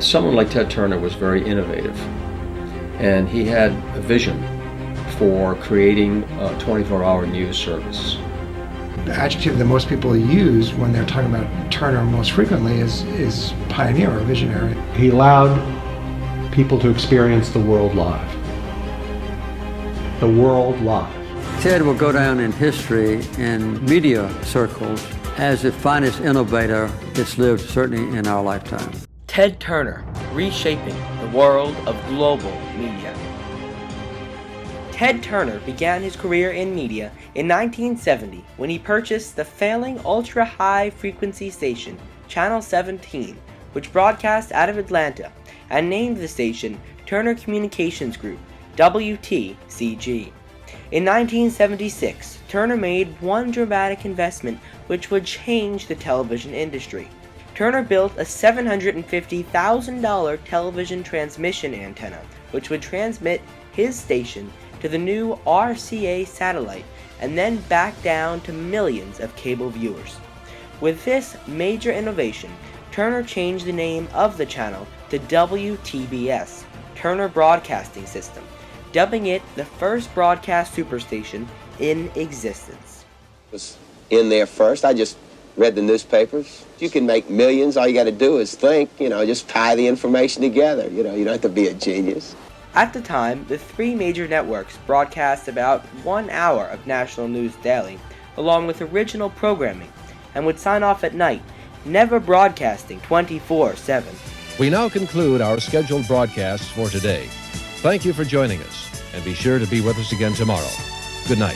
Someone like Ted Turner was very innovative, and he had a vision for creating a 24-hour news service. The adjective that most people use when they're talking about Turner most frequently is pioneer or visionary. He allowed people to experience the world live. The world live. Ted will go down in history in media circles as the finest innovator that's lived certainly in our lifetime. Ted Turner, reshaping the world of global media. Ted Turner began his career in media in 1970 when he purchased the failing ultra-high frequency station Channel 17, which broadcast out of Atlanta, and named the station Turner Communications Group, WTCG. In 1976, Turner made one dramatic investment which would change the television industry. Turner built a $750,000 television transmission antenna, which would transmit his station to the new RCA satellite and then back down to millions of cable viewers. With this major innovation, Turner changed the name of the channel to WTBS, Turner Broadcasting System, dubbing it the first broadcast superstation in existence. Was in there first. I just read the newspapers. You can make millions. All you got to do is think, just tie the information together. You don't have to be a genius. At the time, the three major networks broadcast about 1 hour of national news daily, along with original programming, and would sign off at night, never broadcasting 24/7. We now conclude our scheduled broadcasts for today. Thank you for joining us, and be sure to be with us again tomorrow. Good night.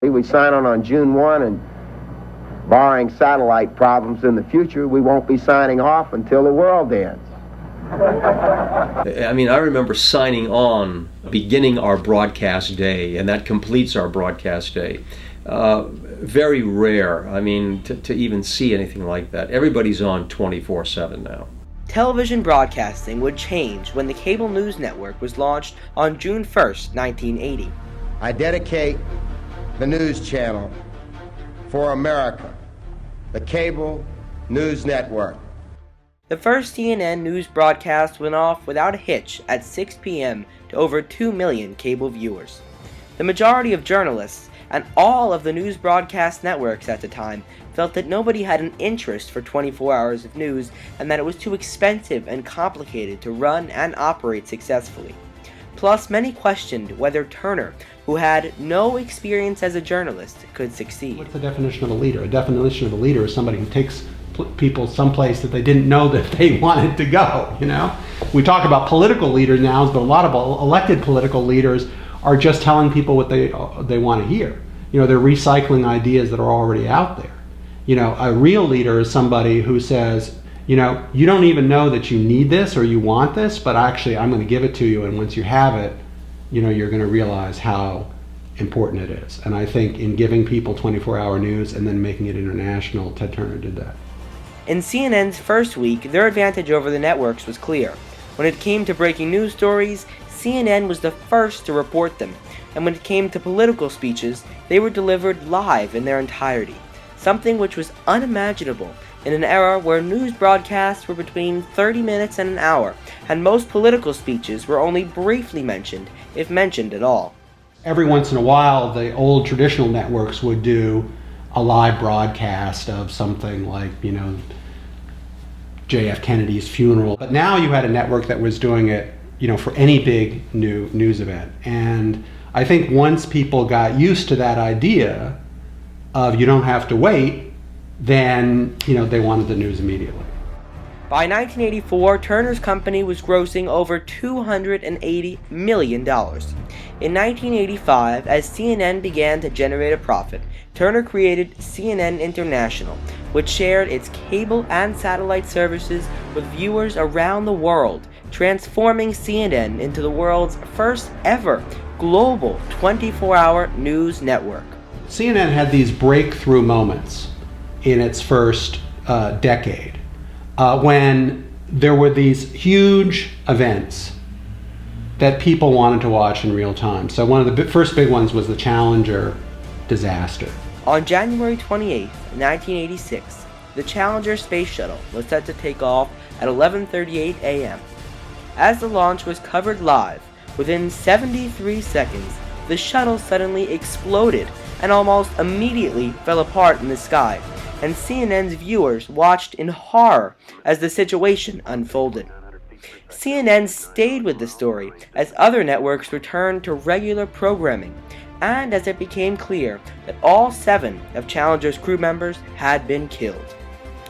We sign on June 1, and barring satellite problems in the future, we won't be signing off until the world ends. I remember signing on, beginning our broadcast day, and that completes our broadcast day. Very rare, to even see anything like that. Everybody's on 24/7 now. Television broadcasting would change when the cable news network was launched on June 1st, 1980. I dedicate the news channel for America, the cable news network. The first CNN news broadcast went off without a hitch at 6 p.m. to over 2 million cable viewers. The majority of journalists and all of the news broadcast networks at the time felt that nobody had an interest for 24 hours of news and that it was too expensive and complicated to run and operate successfully. Plus, many questioned whether Turner, who had no experience as a journalist, could succeed. What's the definition of a leader? A definition of a leader is somebody who takes people someplace that they didn't know that they wanted to go, We talk about political leaders now, but a lot of elected political leaders are just telling people what they want to hear. They're recycling ideas that are already out there. A real leader is somebody who says, you don't even know that you need this or you want this, but actually I'm going to give it to you, and once you have it, you're going to realize how important it is. And I think in giving people 24-hour news and then making it international, Ted Turner did that. In CNN's first week, their advantage over the networks was clear. When it came to breaking news stories, CNN was the first to report them, and when it came to political speeches, they were delivered live in their entirety, something which was unimaginable in an era where news broadcasts were between 30 minutes and an hour, and most political speeches were only briefly mentioned, if mentioned at all. Every once in a while, the old traditional networks would do a live broadcast of something like, J.F. Kennedy's funeral. But now you had a network that was doing it, for any big new news event. And I think once people got used to that idea of you don't have to wait, then, they wanted the news immediately. By 1984, Turner's company was grossing over $280 million. In 1985, as CNN began to generate a profit, Turner created CNN International, which shared its cable and satellite services with viewers around the world, transforming CNN into the world's first ever global 24-hour news network. CNN had these breakthrough moments in its first decade when there were these huge events that people wanted to watch in real time. So one of the first big ones was the Challenger disaster. On January 28, 1986, the Challenger space shuttle was set to take off at 11:38 a.m. As the launch was covered live, within 73 seconds, the shuttle suddenly exploded and almost immediately fell apart in the sky, and CNN's viewers watched in horror as the situation unfolded. CNN stayed with the story as other networks returned to regular programming, and as it became clear that all 7 of Challenger's crew members had been killed.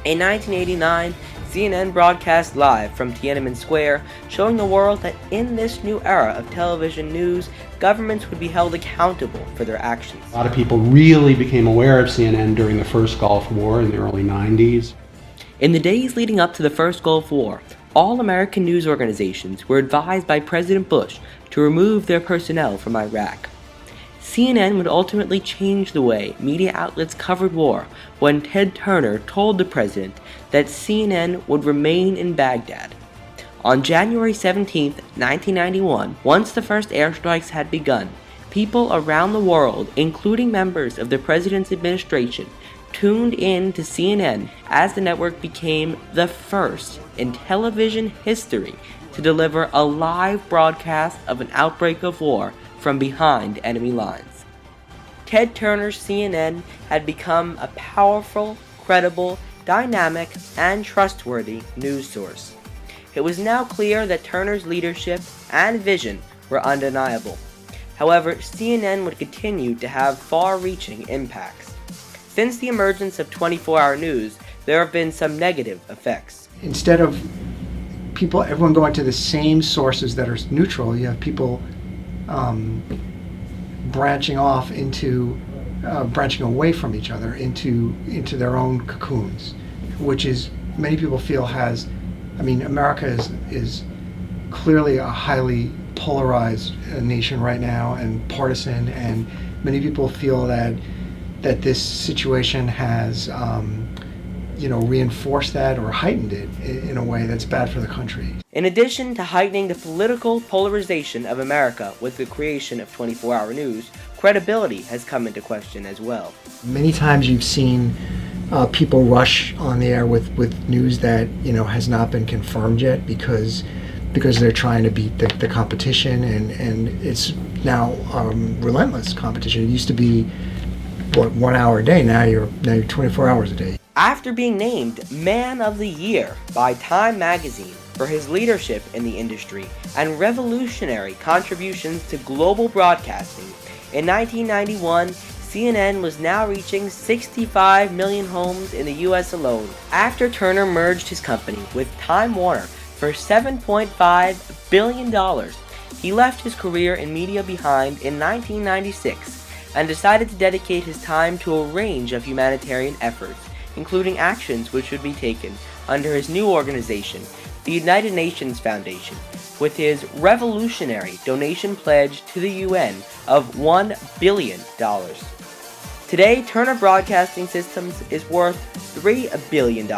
In 1989, CNN broadcast live from Tiananmen Square, showing the world that in this new era of television news, governments would be held accountable for their actions. A lot of people really became aware of CNN during the first Gulf War in the early 90s. In the days leading up to the first Gulf War, all American news organizations were advised by President Bush to remove their personnel from Iraq. CNN would ultimately change the way media outlets covered war when Ted Turner told the president that CNN would remain in Baghdad. On January 17, 1991, once the first airstrikes had begun, people around the world, including members of the president's administration, tuned in to CNN as the network became the first in television history to deliver a live broadcast of an outbreak of war from behind enemy lines. Ted Turner's CNN had become a powerful, credible, dynamic, and trustworthy news source. It was now clear that Turner's leadership and vision were undeniable. However, CNN would continue to have far-reaching impacts. Since the emergence of 24-hour news, there have been some negative effects. Instead of everyone going to the same sources that are neutral, you have people branching off into branching away from each other into their own cocoons, which is many people feel has. I mean, America is clearly a highly polarized nation right now and partisan, and many people feel that this situation has reinforced that or heightened it in a way that's bad for the country. In addition to heightening the political polarization of America with the creation of 24-hour news, credibility has come into question as well. Many times you've seen people rush on the air with news that has not been confirmed yet because they're trying to beat the competition, and it's now relentless competition. It used to be 1 hour a day. Now you're 24 hours a day. After being named Man of the Year by Time magazine for his leadership in the industry and revolutionary contributions to global broadcasting, in 1991, CNN was now reaching 65 million homes in the US alone. After Turner merged his company with Time Warner for $7.5 billion, he left his career in media behind in 1996 and decided to dedicate his time to a range of humanitarian efforts, including actions which would be taken under his new organization, the United Nations Foundation, with his revolutionary donation pledge to the UN of $1 billion. Today, Turner Broadcasting Systems is worth $3 billion,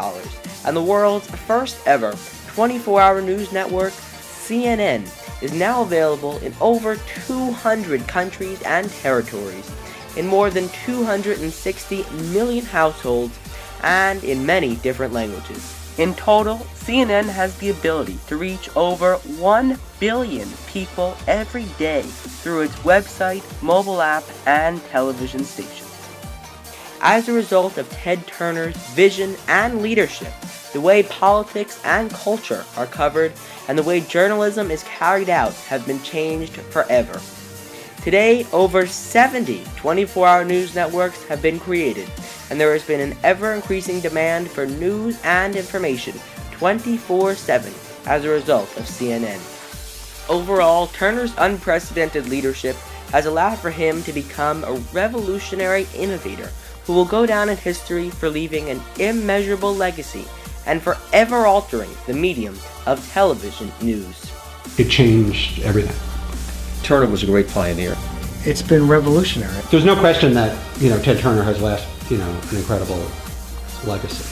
and the world's first ever 24-hour news network, CNN, is now available in over 200 countries and territories, in more than 260 million households, and in many different languages. In total, CNN has the ability to reach over 1 billion people every day through its website, mobile app, and television stations. As a result of Ted Turner's vision and leadership, the way politics and culture are covered and the way journalism is carried out have been changed forever. Today, over 70 24-hour news networks have been created, and there has been an ever-increasing demand for news and information 24/7 as a result of CNN. Overall, Turner's unprecedented leadership has allowed for him to become a revolutionary innovator who will go down in history for leaving an immeasurable legacy and forever altering the medium of television news. It changed everything. Turner was a great pioneer. It's been revolutionary. There's no question that Ted Turner has left an incredible legacy.